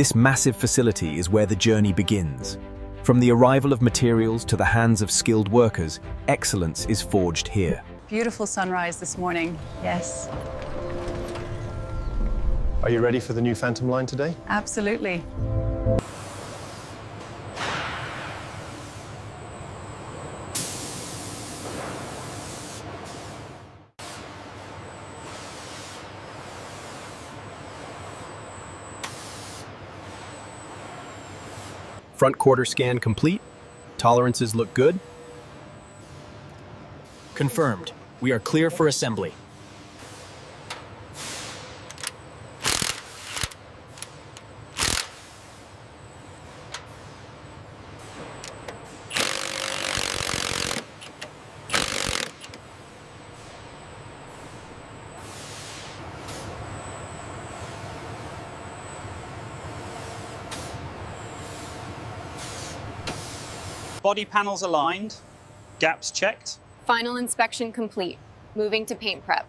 This massive facility is where the journey begins. From the arrival of materials to the hands of skilled workers, excellence is forged here. Beautiful sunrise this morning, yes. Are you ready for the new Phantom line today? Absolutely. Front quarter scan complete. Tolerances look good. Confirmed. We are clear for assembly. Body panels aligned, gaps checked. Final inspection complete. Moving to paint prep.